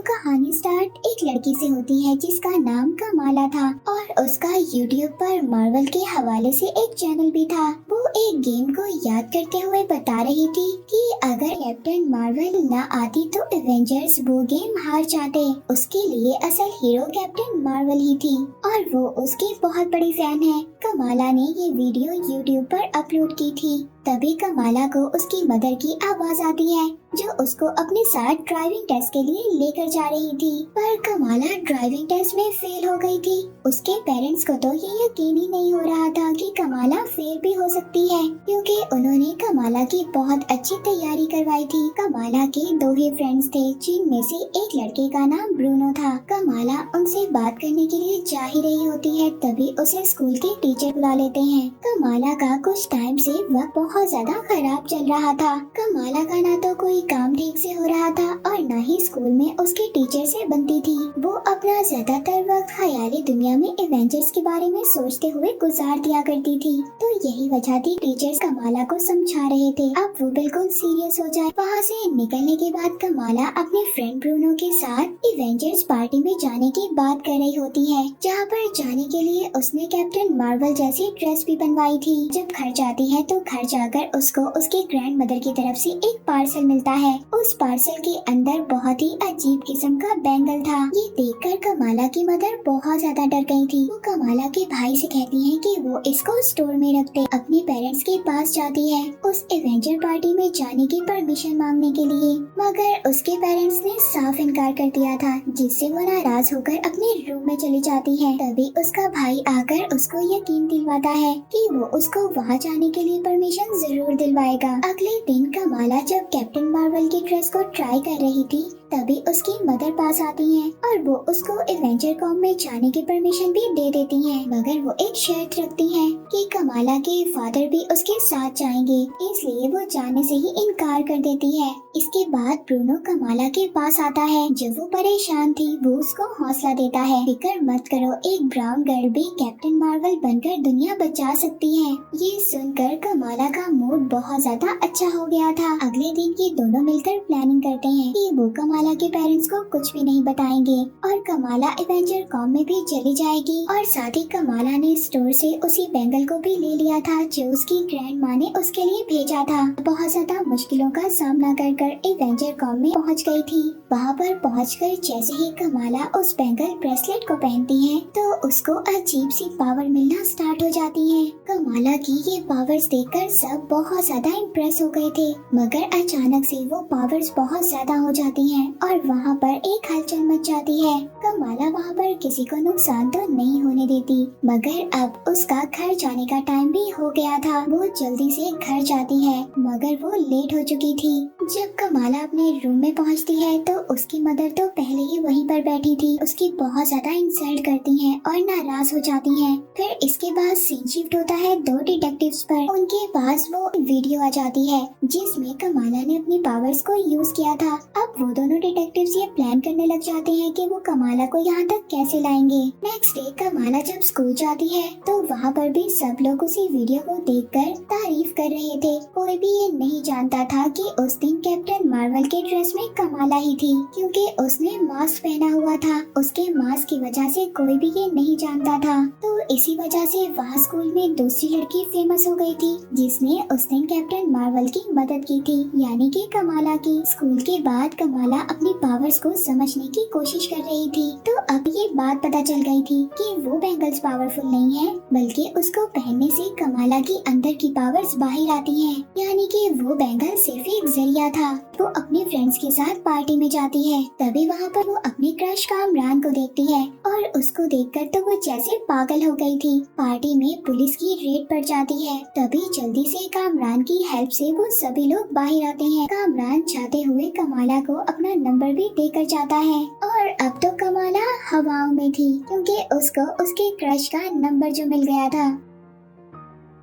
कहानी स्टार्ट एक लड़की से होती है जिसका नाम कमाला था और उसका यूट्यूब पर मार्वल के हवाले से एक चैनल भी था। वो एक गेम को याद करते हुए बता रही थी कि अगर कैप्टन मार्वल न आती तो एवेंजर्स वो गेम हार जाते। उसके लिए असल हीरो कैप्टन मार्वल ही थी और वो उसकी बहुत बड़ी फैन है। कमाला ने ये वीडियो यूट्यूब पर अपलोड की थी। तभी कमाला को उसकी मदर की आवाज आती है जो उसको अपने साथ ड्राइविंग टेस्ट के लिए लेकर जा रही थी। पर कमाला ड्राइविंग टेस्ट में फेल हो गई थी। उसके पेरेंट्स को तो ये यकीन ही नहीं हो रहा था कि कमाला फेल भी हो सकती है, क्योंकि उन्होंने कमाला की बहुत अच्छी तैयारी करवाई थी। कमाला के दो ही फ्रेंड्स थे, जिनमें से एक लड़के का नाम ब्रूनो था। कमाला उनसे बात करने के लिए जा ही रही होती है, तभी उसे स्कूल के टीचर बुला लेते हैं। कमाला का कुछ टाइम से वक्त बहुत ज्यादा खराब चल रहा था। कमाला का ना तो कोई काम ठीक से हो रहा था और न ही स्कूल में उसके टीचर से बनती थी। वो अपना ज्यादातर वक्त ख्याली दुनिया में एवेंजर्स के बारे में सोचते हुए गुजार दिया करती थी। तो यही वजह थी टीचर्स कमाला को समझा रहे थे अब वो बिल्कुल सीरियस हो जाए। वहाँ से निकलने के बाद कमाला अपने फ्रेंड ब्रूनो के साथ एवेंजर्स पार्टी में जाने की बात कर रही होती है, जहाँ पर जाने के लिए उसने कैप्टन मार्वल जैसी ड्रेस भी बनवाई थी। जब घर जाती है तो घर जाकर उसको उसके ग्रैंड मदर की तरफ से एक पार्सल मिलता है। उस पार्सल के अंदर बहुत ही अजीब किस्म का बैंगल था। ये देखकर कमाला की मदर बहुत ज्यादा डर गई थी। वो कमाला के भाई से कहती है कि वो इसको स्टोर में रख दे। अपने पेरेंट्स के पास जाती है उस एवेंजर पार्टी में जाने की परमिशन मांगने के लिए, मगर उसके पेरेंट्स ने साफ इनकार कर दिया था, जिससे वो नाराज होकर अपने रूम में चली जाती है। तभी उसका भाई आकर उसको यकीन दिलवाता है कि वो उसको वहाँ जाने के लिए परमिशन जरूर दिलवाएगा। अगले दिन कमाला जब कैप्टन मार्वल की ड्रेस को ट्राई कर रही थी, तभी उसकी मदर पास आती हैं और वो उसको एवेंजर कॉम में जाने की परमिशन भी दे देती हैं, मगर वो एक शर्त रखती हैं कि कमाला के फादर भी उसके साथ जाएंगे, इसलिए वो जाने से ही इनकार कर देती है। इसके बाद ब्रूनो कमाला के पास आता है। जब वो परेशान थी वो उसको हौसला देता है, फिक्र मत करो, एक ब्राउन गर्ल भी कैप्टन मार्वल बनकर दुनिया बचा सकती है। ये सुनकर कमाला का मूड बहुत ज्यादा अच्छा हो गया था। अगले दिन ये दोनों मिलकर प्लानिंग करते हैं कि वो कमाला के पेरेंट्स को कुछ भी नहीं बताएंगे और कमाला एवेंजर कॉम में भी चली जाएगी। और साथ ही कमाला ने स्टोर से उसी बैंगल को भी ले लिया था जो उसकी ग्रैंड माँ ने उसके लिए भेजा था। बहुत ज्यादा मुश्किलों का सामना कर एवेंजर कॉम में पहुंच गई थी। वहाँ पर पहुंचकर जैसे ही कमाला उस बैंगल ब्रेसलेट को पहनती है तो उसको अजीब सी पावर मिलना स्टार्ट हो जाती है। कमाला की ये पावर्स देखकर सब बहुत ज्यादा इम्प्रेस हो गए थे, मगर अचानक से वो पावर्स बहुत ज्यादा हो जाती हैं और वहाँ पर एक हलचल मच जाती है। कमाला वहाँ पर किसी को नुकसान तो नहीं होने देती, मगर अब उसका घर जाने का टाइम भी हो गया था। वो जल्दी से घर जाती है, मगर वो लेट हो चुकी थी। जब कमाला अपने रूम में पहुँचती है तो उसकी मदर तो पहले ही वहीं पर बैठी थी। उसकी बहुत ज्यादा इंसल्ट करती हैं और नाराज हो जाती हैं। फिर इसके बाद सीन शिफ्ट होता है दो डिटेक्टिव्स पर। उनके पास वो वीडियो आ जाती है जिसमें कमाला ने अपनी पावर्स को यूज किया था। अब वो दोनों डिटेक्टिव्स ये प्लान करने लग जाते हैं कि वो कमाला को यहाँ तक कैसे लाएंगे। नेक्स्ट डे कमाला जब स्कूल जाती है तो वहाँ पर भी सब लोग उसी वीडियो को देखकर तारीफ कर रहे थे। कोई भी ये नहीं जानता था कि उस दिन कैप्टन मार्वल के ड्रेस में कमाला ही थी, क्योंकि उसने मास्क पहना हुआ था। उसके मास्क की वजह से कोई भी ये नहीं जानता था। तो इसी वजह से वहाँ स्कूल में दूसरी लड़की फेमस हो गई थी जिसने उस दिन कैप्टन मार्वल की मदद की थी, यानी कि कमाला की। स्कूल के बाद कमाला अपनी पावर्स को समझने की कोशिश कर रही थी, तो अब ये बात पता चल गई थी कि वो बैंगल्स पावरफुल नहीं है, बल्कि उसको पहनने से कमाला की अंदर की पावर्स बाहर आती हैं, यानी कि वो बैंगल सिर्फ एक जरिया था। वो अपने फ्रेंड्स के साथ पार्टी में जाती है, तभी वहाँ पर वो अपने क्रश कामरान को देखती है और उसको देखकर तो वो जैसे पागल हो गई थी। पार्टी में पुलिस की रेड पड़ जाती है, तभी जल्दी से कामरान की हेल्प से वो सभी लोग बाहर आते हैं। कामरान चाहते हुए कमाला को अपना नंबर भी देकर जाता है और अब तो कमाला हवाओं में थी, क्योंकि उसको उसके क्रश का नंबर जो मिल गया था।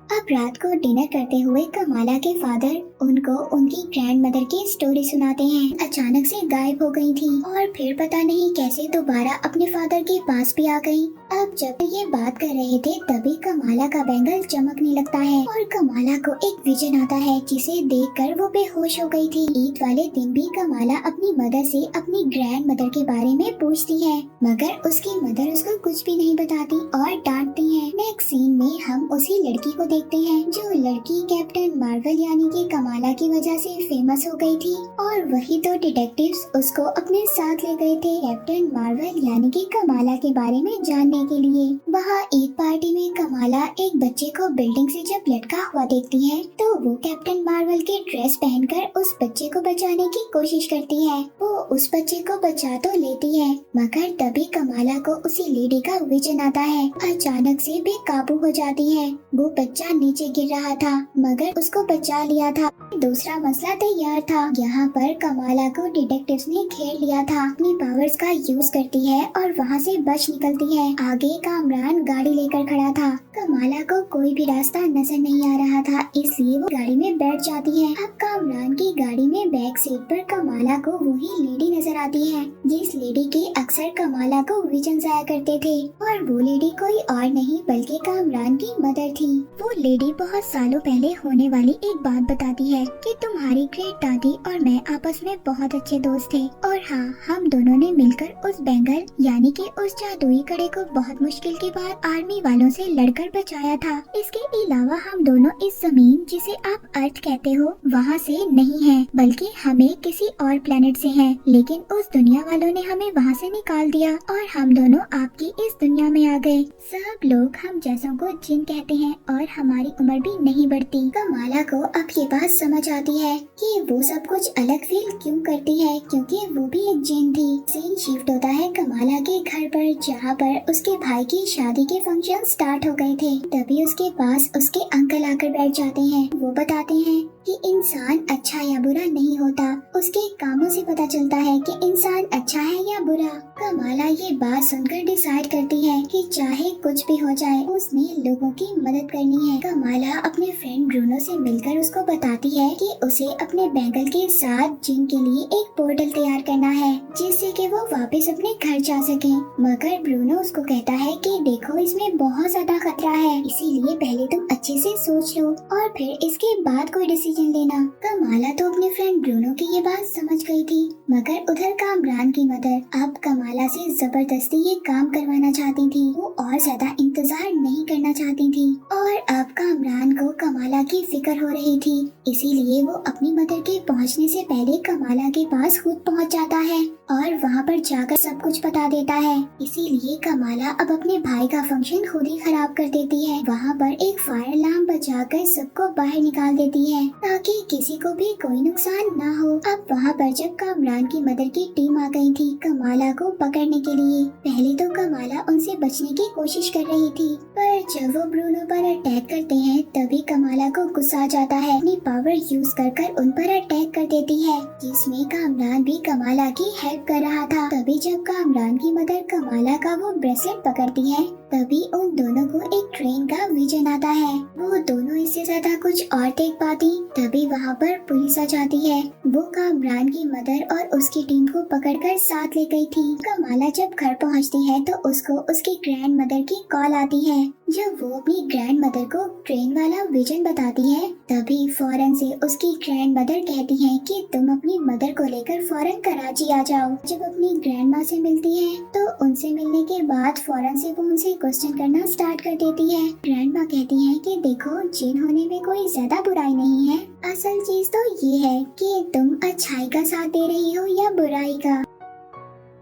अब रात को डिनर करते हुए कमाला के फादर उनको उनकी ग्रैंड मदर की स्टोरी सुनाते हैं। अचानक से गायब हो गई थी और फिर पता नहीं कैसे दोबारा अपने फादर के पास भी आ गई। अब जब ये बात कर रहे थे तभी कमाला का बैंगल चमकने लगता है और कमाला को एक विजन आता है जिसे देखकर वो बेहोश हो गई थी। ईद वाले दिन भी कमाला अपनी मदर से अपनी ग्रैंड मदर के बारे में पूछती है, मगर उसकी मदर उसको कुछ भी नहीं बताती और डांटती है। नेक्स्ट सीन में हम उसी लड़की को देखते हैं जो लड़की कैप्टन मार्वल यानी कि कमाला की वजह से फेमस हो गई थी और वही दो डिटेक्टिव्स उसको अपने साथ ले गए थे कैप्टन मार्वल यानी कि कमाला के बारे में जानने के लिए। वहाँ ईद पार्टी में कमाला एक बच्चे को बिल्डिंग से जब लटका हुआ देखती है तो वो कैप्टन मार्वल की ड्रेस पहनकर उस बच्चे को बचाने की कोशिश करती है। वो उस बच्चे को बचा तो लेती है मगर तभी कमाला को उसी लेडी का विजन आता है। अचानक से बेकाबू हो जाती है। वो बच्चा नीचे गिर रहा था मगर उसको बचा लिया था। दूसरा मसला तैयार था। यहाँ पर कमाला को डिटेक्टिव्स ने घेर लिया था। अपनी पावर्स का यूज करती है और वहाँ से बच निकलती है। आगे कामरान गाड़ी लेकर खड़ा था। कमाला को कोई भी रास्ता नजर नहीं आ रहा था इसलिए वो गाड़ी में बैठ जाती है। अब कामरान की गाड़ी में बैक सीट पर कमाला को वही लेडी नजर आती है जिस लेडी के अक्सर कमाला को विजन आया करते थे और वो लेडी कोई और नहीं बल्कि कामरान की मदर थी। वो लेडी बहुत सालों पहले होने वाली एक बात बताती है कि तुम्हारी ग्रेट दादी और मैं आपस में बहुत अच्छे दोस्त थे और हाँ, हम दोनों ने मिलकर उस बैंगल यानी कि उस जादुई कड़े को बहुत मुश्किल के बाद आर्मी वालों से लड़कर बचाया था। इसके अलावा हम दोनों इस जमीन जिसे आप अर्थ कहते हो वहाँ से नहीं हैं, बल्कि हमें किसी और प्लेनेट से हैं। लेकिन उस दुनिया वालों ने हमें वहाँ से निकाल दिया और हम दोनों आपकी इस दुनिया में आ गए। सब लोग हम जैसों को जिन कहते हैं और हमारी उम्र भी नहीं बढ़ती। कमाला को अब ये बात समझ आती है कि वो सब कुछ अलग फील क्यों करती है क्योंकि वो भी एक जिन थी। सीन शिफ्ट होता है कमाला के घर पर जहाँ पर उसके भाई की शादी के फंक्शन स्टार्ट हो गए थे। तभी उसके पास उसके अंकल आकर बैठ जाते हैं। वो बताते हैं कि इंसान अच्छा या बुरा नहीं होता, उसके कामों से पता चलता है कि इंसान अच्छा है या बुरा। कमाला ये बात सुनकर डिसाइड करती है कि चाहे कुछ भी हो जाए उसने लोगों की मदद करनी है। कमाला अपने फ्रेंड ब्रूनो से मिलकर उसको बताती है कि उसे अपने बैंगल के साथ जिन के लिए एक पोर्टल तैयार करना है जिससे कि वो वापस अपने घर जा सके। मगर ब्रूनो उसको कहता है कि देखो इसमें बहुत ज्यादा खतरा है, इसीलिए पहले तुम अच्छे से सोच लो और फिर इसके बाद कोई डिसीजन लेना। कमाला तो अपने फ्रेंड ब्रूनो की ये बात समझ गई थी मगर उधर कामरान की मदर अब कमाला से जबरदस्ती ये काम करवाना चाहती थी। वो और ज्यादा इंतजार नहीं करना चाहती थी और अब कामरान को कमाला की फिक्र हो रही थी, इसीलिए वो अपनी मदर के पहुंचने से पहले कमाला के पास खुद पहुंच जाता है और वहां पर जाकर सब कुछ बता देता है। इसीलिए कमाला अब अपने भाई का फंक्शन खुद ही खराब कर देती है। वहाँ पर एक फायर अलार्म बजाकर सबको बाहर निकाल देती है ताकि किसी को भी कोई नुकसान ना हो। अब वहाँ पर जब कामरान की मदर की टीम आ गई थी कमाला को पकड़ने के लिए, पहले तो कमाला उनसे बचने की कोशिश कर रही थी पर जब वो ब्रूनो पर अटैक करते हैं तभी कमाला को गुस्सा आ जाता है। अपनी पावर यूज कर उन पर अटैक कर देती है जिसमें कामरान भी कमाला की हेल्प कर रहा था। तभी जब कामरान की मदर कमाला का वो ब्रेसलेट पकड़ती है तभी उन दोनों को एक ट्रेन का विजन आता है। वो दोनों इससे ज्यादा कुछ और देख पाती तभी वहाँ पर पुलिस आ जाती है। वो कामरान की मदर और उसकी टीम को पकड़कर साथ ले गई थी। कमाला जब घर पहुँचती है तो उसको उसकी ग्रैंड मदर की कॉल आती है। जब वो अपनी ग्रैंड मदर को ट्रेन वाला विजन बताती है तभी फौरन से उसकी ग्रैंड मदर कहती है कि तुम अपनी मदर को लेकर फौरन कराची आ जाओ। जब अपनी ग्रैंड माँ से मिलती है तो उनसे मिलने के बाद फौरन से वो उनसे क्वेश्चन करना स्टार्ट कर देती है। ग्रैंड माँ कहती है कि देखो जिन होने में कोई ज्यादा बुराई नहीं है, असल चीज तो ये है कि तुम अच्छाई का साथ दे रही हो या बुराई का।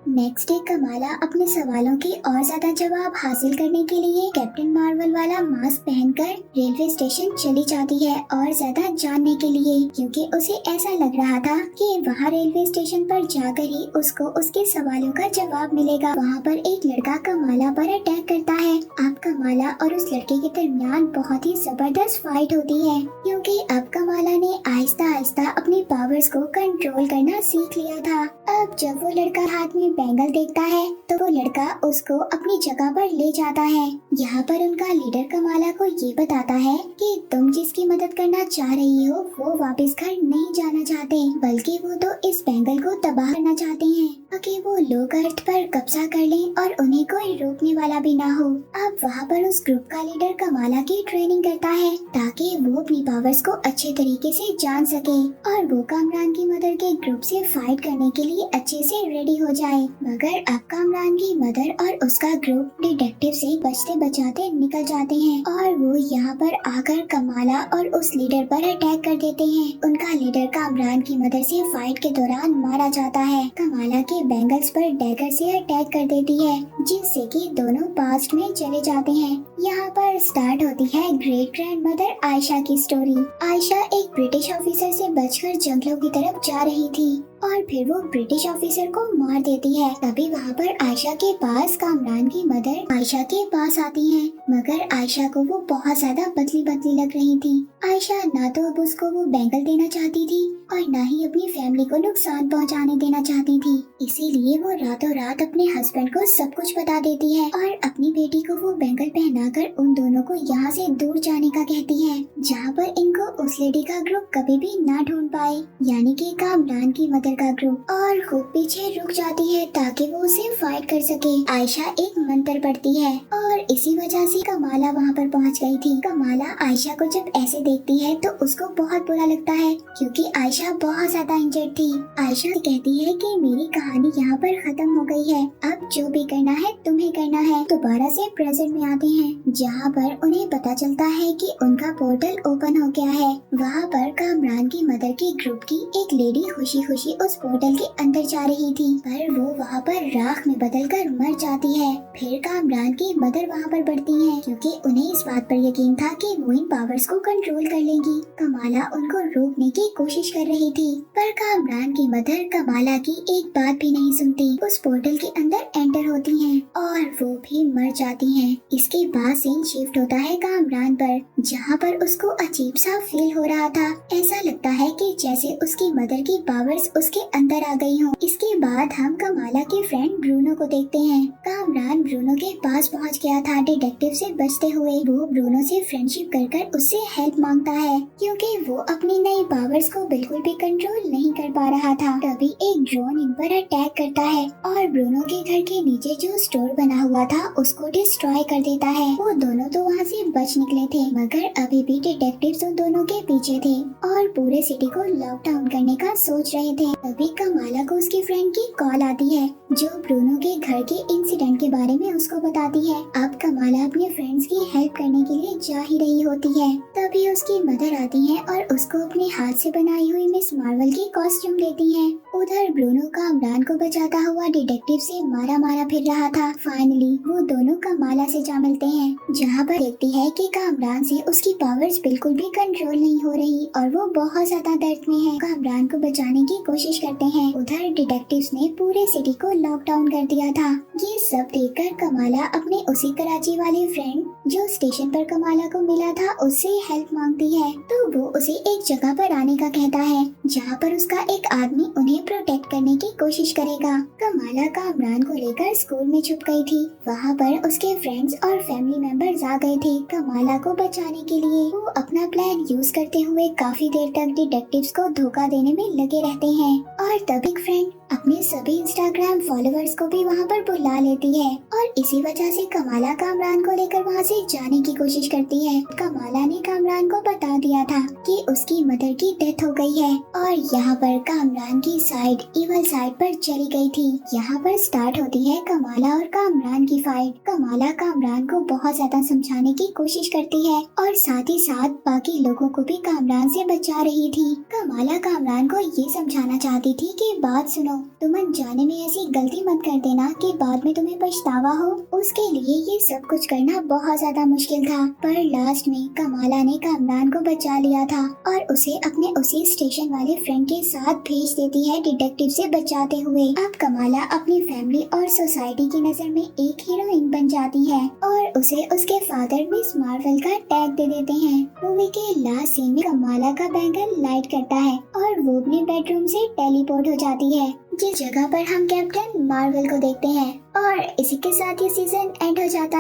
नेक्स्ट डे कमाला अपने सवालों के और ज्यादा जवाब हासिल करने के लिए कैप्टन मार्वल वाला मास्क पहनकर रेलवे स्टेशन चली जाती है और ज्यादा जानने के लिए, क्योंकि उसे ऐसा लग रहा था कि वहाँ रेलवे स्टेशन पर जाकर ही उसको उसके सवालों का जवाब मिलेगा। वहाँ पर एक लड़का कमाला पर अटैक करता है। अब कमाला और उस लड़के के दरमियान बहुत ही जबरदस्त फाइट होती है क्योंकि अब कमाला ने आहिस्ता आहिस्ता अपनी पावर्स को कंट्रोल करना सीख लिया था। अब जब वो लड़का हाथ में बैंगल देखता है तो वो लड़का उसको अपनी जगह पर ले जाता है। यहाँ पर उनका लीडर कमाला को ये बताता है कि तुम जिसकी मदद करना चाह रही हो वो वापस घर नहीं जाना चाहते, बल्कि वो तो इस बैंगल को तबाह करना चाहते हैं ताकि वो लोग अर्थ पर कब्जा कर लें और उन्हें कोई रोकने वाला भी ना हो। अब वहाँ पर उस ग्रुप का लीडर कमाला की ट्रेनिंग करता है ताकि वो अपनी पावर्स को अच्छे तरीके से जान सके और वो कामरान की मदर के ग्रुप से फाइट करने के लिए अच्छे से रेडी हो जाए। मगर अब कामरान की मदर और उसका ग्रुप डिटेक्टिव से बचते बचाते निकल जाते हैं और वो यहाँ पर आकर कमाला और उस लीडर पर अटैक कर देते हैं। उनका लीडर कामरान की मदर से फाइट के दौरान मारा जाता है। कमाला के बैंगल्स पर डैगर से अटैक कर देती है जिससे कि दोनों पास्ट में चले जाते हैं। यहाँ पर स्टार्ट होती है ग्रेट ग्रैंड मदर आयशा की स्टोरी। आयशा एक ब्रिटिश ऑफिसर से बचकर जंगलों की तरफ जा रही थी और फिर वो ब्रिटिश ऑफिसर को मार देती है। तभी वहाँ पर आयशा के पास कामरान की मदर आयशा के पास आती है, मगर आयशा को वो बहुत ज्यादा पतली पतली लग रही थी। आयशा ना तो अब उसको वो बैंगल देना चाहती थी और ना ही अपनी फैमिली को नुकसान पहुँचाने देना चाहती थी। इसीलिए वो रातों रात अपने हस्बैंड को सब कुछ बता देती है और अपनी बेटी को वो बैंगल पहनाकर उन दोनों को यहाँ से दूर जाने का कहती है, जहाँ पर इनको उस लेडी का ग्रुप कभी भी ना ढूंढ पाए, यानी कि कामरान की मदर का ग्रुप, और खुद पीछे रुक जाती है ताकि वो उसे फाइट कर सके। आयशा एक मंत्र पढ़ती है और इसी वजह से कमाला वहाँ पर पहुँच गई थी। कमाला आयशा को जब ऐसे देखती है तो उसको बहुत बुरा लगता है क्योंकि आयशा बहुत ज्यादा इंजर्ड थी। आयशा कहती है कि मेरी कहानी यहाँ पर खत्म हो गई है, अब जो भी करना है तुम्हें करना है। दोबारा से प्रेजेंट में आते हैं जहाँ पर उन्हें पता चलता है कि उनका पोर्टल ओपन हो गया है। वहाँ पर कामरान की मदर के ग्रुप की एक लेडी खुशी खुशी उस पोर्टल के अंदर जा रही थी, पर वो वहाँ पर राख में बदलकर मर जाती है। फिर कामरान की मदर वहाँ पर बढ़ती है क्योंकि उन्हें इस बात पर यकीन था कि वो इन पावर्स को कंट्रोल कर लेंगी। कमाला उनको रोकने की कोशिश कर रही थी, पर कामरान की मदर कमाला की एक बात भी नहीं सुनती। उस पोर्टल के अंदर एंटर होती हैं और वो भी मर जाती हैं। इसके बाद सीन शिफ्ट होता है कामरान पर, जहाँ पर उसको अजीब सा फील हो रहा था। ऐसा लगता है कि जैसे उसकी मदर की पावर्स उसके अंदर आ गई हों। इसके बाद हम कमाला के फ्रेंड ब्रूनो को देखते हैं। कामरान ब्रूनो के पास पहुँच गया था डिटेक्टिव से बचते हुए। वो ब्रूनो से फ्रेंडशिप कर उससे हेल्प मांगता है क्योंकि वो अपनी नई पावर्स को बिल्कुल भी कंट्रोल नहीं कर पा रहा था। तभी एक ड्रोन इन पर अटैक करता है और ब्रूनो के घर के नीचे जो स्टोर बना हुआ था उसको डिस्ट्रॉय कर देता है। वो दोनों तो वहाँ से बच निकले थे, मगर अभी भी डिटेक्टिव्स उन दोनों के पीछे थे और पूरे सिटी को लॉकडाउन करने का सोच रहे थे। तभी कमाला को उसकी फ्रेंड की कॉल आती है जो ब्रूनो के घर के इंसिडेंट के बारे में उसको बताती है। अब कमाला अपने फ्रेंड्स की हेल्प करने के लिए जा ही रही होती है, तभी उसकी मदर आती है और उसको अपने हाथ से बनाई हुई मिस मार्वल की कॉस्ट्यूम देती है। उधर ब्रूनो कामरान को बचाता हुआ डिटेक्टिव से मारा मारा फिर रहा था। फाइनली वो दोनों कमाला से जा मिलते हैं, जहाँ पर देखती है कि कामरान से उसकी पावर्स बिल्कुल भी कंट्रोल नहीं हो रही और वो बहुत ज्यादा दर्द में है। कामरान को बचाने की कोशिश करते हैं। उधर डिटेक्टिव्स ने पूरे सिटी को लॉकडाउन कर दिया था। ये सब देखकर कमाला अपने उसी कराची वाले फ्रेंड जो स्टेशन पर कमाला को मिला था उससे हेल्प मांगती है, तो वो उसे एक जगह पर आने का कहता है जहाँ पर उसका एक आदमी उन्हें प्रोटेक्ट करने की कोशिश करेगा। कमाला कामरान को लेकर स्कूल में छुप गई थी। वहाँ पर उसके फ्रेंड्स और फैमिली मेंबर्स आ गए थे। कमाला को बचाने के लिए वो अपना प्लान यूज करते हुए काफी देर तक डिटेक्टिव्स को धोखा देने में लगे रहते हैं और तब एक फ्रेंड अपने सभी इंस्टाग्राम फॉलोअर्स को भी वहाँ पर बुला लेती है और इसी वजह से कमाला कामरान को लेकर वहाँ से जाने की कोशिश करती है। कमाला ने कामरान को बता दिया था कि उसकी मदर की डेथ हो गई है और यहाँ पर कामरान की साइड इवल साइड पर चली गई थी। यहाँ पर स्टार्ट होती है कमाला और कामरान की फाइट। कमाला कामरान को बहुत ज्यादा समझाने की कोशिश करती है और साथ ही साथ बाकी लोगों को भी कामरान से बचा रही थी। कमाला कामरान को ये समझाना चाहती थी कि बात सुनो, तुम अनजाने में ऐसी गलती मत कर देना कि बाद में तुम्हें पछतावा हो। उसके लिए ये सब कुछ करना बहुत ज्यादा मुश्किल था, पर लास्ट में कमाला ने कामरान को बचा लिया था और उसे अपने उसी स्टेशन वाले फ्रेंड के साथ भेज देती है डिटेक्टिव से बचाते हुए। अब कमाला अपनी फैमिली और सोसाइटी की नजर में एक हीरोइन बन जाती है और उसे उसके फादर मिस मार्वल का टैग दे देते हैं। मूवी के लास्ट सीन में कमाला का बैंगल लाइट करता है और वो अपने बेडरूम से टेलीपोर्ट हो जाती है। जिस जगह पर हम कैप्टन मार्वल को देखते हैं। और इसी के साथ ये सीजन एंड हो जाता है।